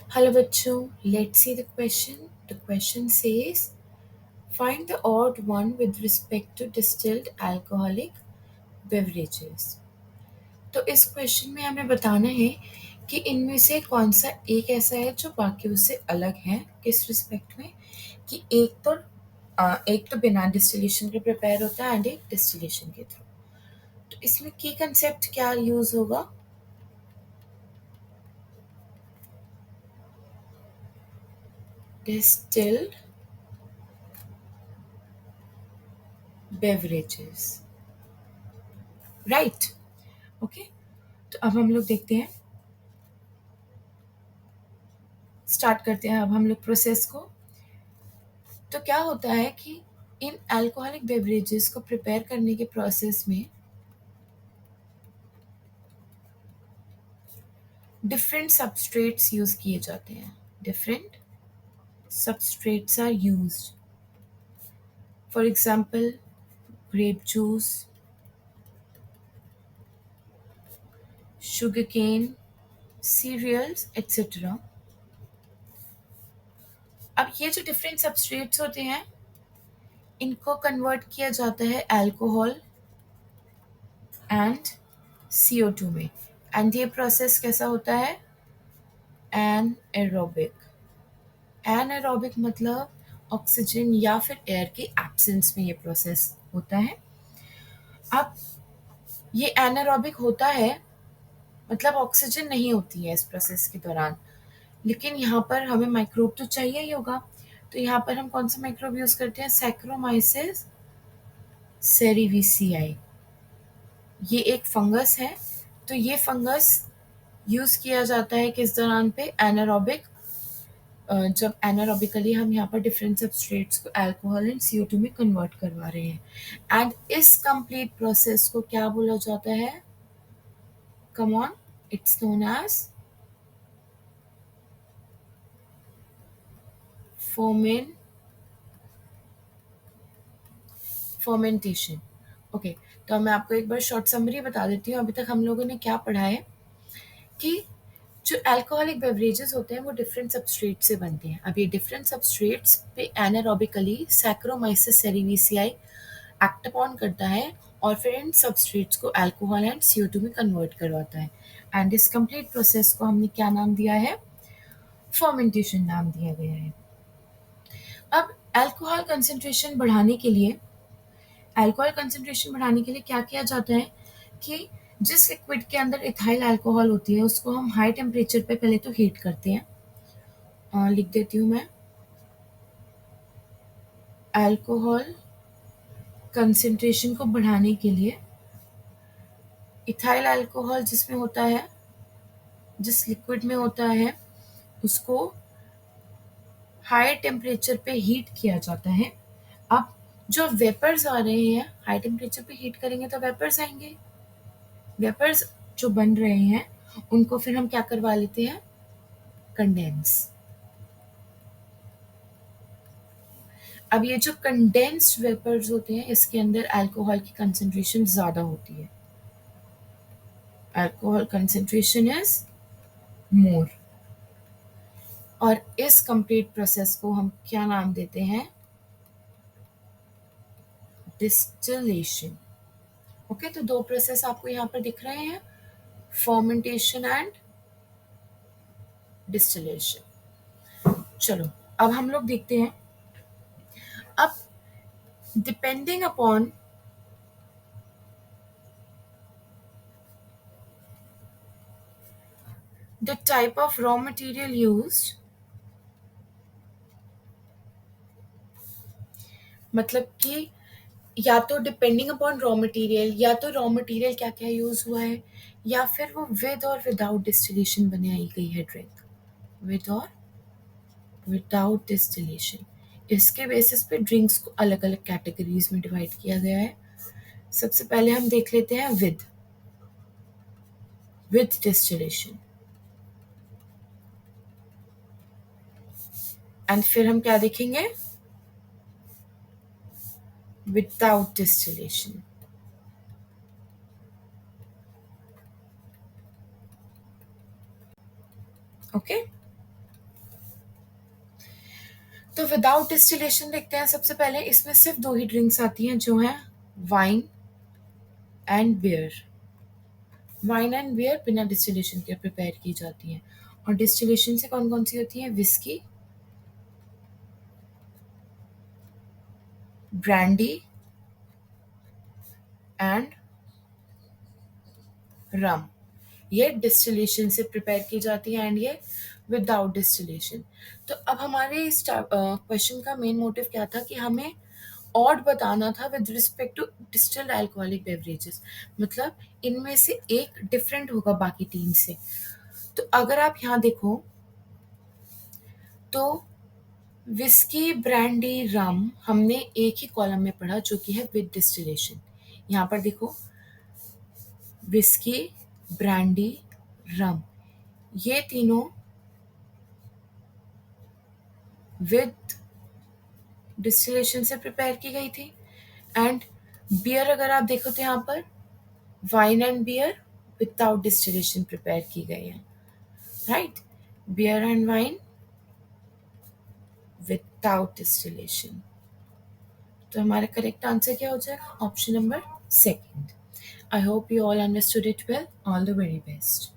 Hello bachcho, let's see the question. The question says, find the odd one with respect to distilled alcoholic beverages. तो इस question में हमें बताना है कि इनमें से कौन सा एक ऐसा है जो बाकियों से अलग है, किस रिस्पेक्ट में, कि एक तो बिना डिस्टिलेशन के प्रिपेयर होता है एंड एक डिस्टिलेशन के थ्रू। तो इसमें की कंसेप्ट क्या यूज होगा? Distilled beverages, right? ओके, तो अब हम लोग देखते हैं, स्टार्ट करते हैं अब हम लोग प्रोसेस को। तो क्या होता है कि इन अल्कोहलिक बेवरेजेस को प्रिपेयर करने के प्रोसेस में डिफरेंट सबस्ट्रेट्स यूज किए जाते हैं। Different substrates are used, for example grape juice, sugarcane, cereals etcetera. अब ये जो डिफरेंट सबस्ट्रेट्स होते हैं, इनको कन्वर्ट किया जाता है अल्कोहल एंड CO2 में। एंड ये प्रोसेस कैसा होता है? एनएरोबिक। एनएरोबिक मतलब ऑक्सीजन या फिर एयर के एब्सेंस में ये प्रोसेस होता है। अब ये एनारोबिक होता है, मतलब ऑक्सीजन नहीं होती है इस प्रोसेस के दौरान, लेकिन यहाँ पर हमें माइक्रोब तो चाहिए ही होगा। तो यहाँ पर हम कौन सा माइक्रोब यूज करते हैं? सैक्रोमाइसिस सेरिविसियाई। ये एक फंगस है। तो ये फंगस यूज किया जाता है किस दौरान पे? एनारोबिक। जब एनारोबिकली हम यहाँ पर डिफरेंट सबस्ट्रेट्स को अल्कोहल एंड CO2 में कन्वर्ट करवा रहे हैं। एंड इस कंप्लीट प्रोसेस को क्या बोला जाता है? Come on, it's known as fermentation. Okay, तो मैं आपको एक बार शॉर्ट समरी बता देती हूँ। अभी तक हम लोगों ने क्या पढ़ा है कि जो अल्कोहलिक बेवरेजेस होते हैं वो डिफरेंट सबस्ट्रेट से बनते हैं। अब ये डिफरेंट सबस्ट्रेट्स पे एनारोबिकली सैक्रोमाइसिस सेरिविसियाई एक्ट अपॉन करता है और फिर इन सबस्ट्रेट्स को अल्कोहल एंड CO2 में कन्वर्ट करवाता है। एंड इस कंप्लीट प्रोसेस को हमने क्या नाम दिया है? फर्मेंटेशन नाम दिया गया है। अब अल्कोहल कंसंट्रेशन बढ़ाने के लिए क्या किया जाता है कि जिस लिक्विड के अंदर इथाइल अल्कोहल होती है उसको हम हाई टेम्परेचर पे पहले तो हीट करते हैं। लिख देती हूँ मैं, अल्कोहल कंसंट्रेशन को बढ़ाने के लिए इथाइल अल्कोहल जिसमें होता है, जिस लिक्विड में होता है, उसको हाई टेम्परेचर पे हीट किया जाता है। अब जो वेपर्स आ रहे हैं, हाई टेम्परेचर पे हीट करेंगे तो वेपर्स आएंगे। वेपर्स जो बन रहे हैं उनको फिर हम क्या करवा लेते हैं? कंडेंस। अब ये जो कंडेंस्ड वेपर्स होते हैं इसके अंदर अल्कोहल की कंसंट्रेशन ज़्यादा होती है। Alcohol concentration is more. और इस कंप्लीट प्रोसेस को हम क्या नाम देते हैं? डिस्टिलेशन। ओके, तो दो प्रोसेस आपको यहाँ पर दिख रहे हैं, फर्मेंटेशन एंड डिस्टिलेशन। चलो अब हम लोग देखते हैं, अब depending upon the type of raw material used, मतलब कि या तो डिपेंडिंग अपॉन रॉ मटेरियल, या तो रॉ मटेरियल क्या क्या यूज हुआ है, या फिर वो विद और विदाउट डिस्टिलेशन बनाई गई है ड्रिंक। विद और विदाउट डिस्टिलेशन, इसके बेसिस पे ड्रिंक्स को अलग अलग कैटेगरीज में डिवाइड किया गया है। सबसे पहले हम देख लेते हैं विद डिस्टिलेशन, एंड फिर हम क्या देखेंगे? Without distillation. ओके, तो विदाउट डिस्टिलेशन देखते हैं सबसे पहले। इसमें सिर्फ दो ही ड्रिंक्स आती हैं जो हैं wine and beer. Wine and beer बिना डिस्टिलेशन के प्रिपेयर की जाती हैं। और डिस्टिलेशन से कौन कौन सी होती हैं? विस्की, ब्रांडी एंड रम। ये डिस्टिलेशन से प्रिपेयर की जाती है एंड ये विदाउट डिस्टिलेशन। तो अब हमारे इस क्वेश्चन का मेन मोटिव क्या था कि हमें ऑड बताना था with respect to distilled alcoholic beverages, मतलब इनमें से एक डिफरेंट होगा बाकी तीन से। तो अगर आप यहाँ देखो तो विस्की, ब्रांडी, रम हमने एक ही कॉलम में पढ़ा जो कि है विद डिस्टिलेशन। यहाँ पर देखो विस्की, ब्रांडी, रम ये तीनों विद डिस्टिलेशन से प्रिपेयर की गई थी। एंड बियर अगर आप देखो तो यहाँ पर wine and beer without distillation prepare की गई है, right? Beer and wine without distillation. तो हमारा करेक्ट आंसर क्या हो जाएगा? Option number second. I hope you all understood it well. All the very best.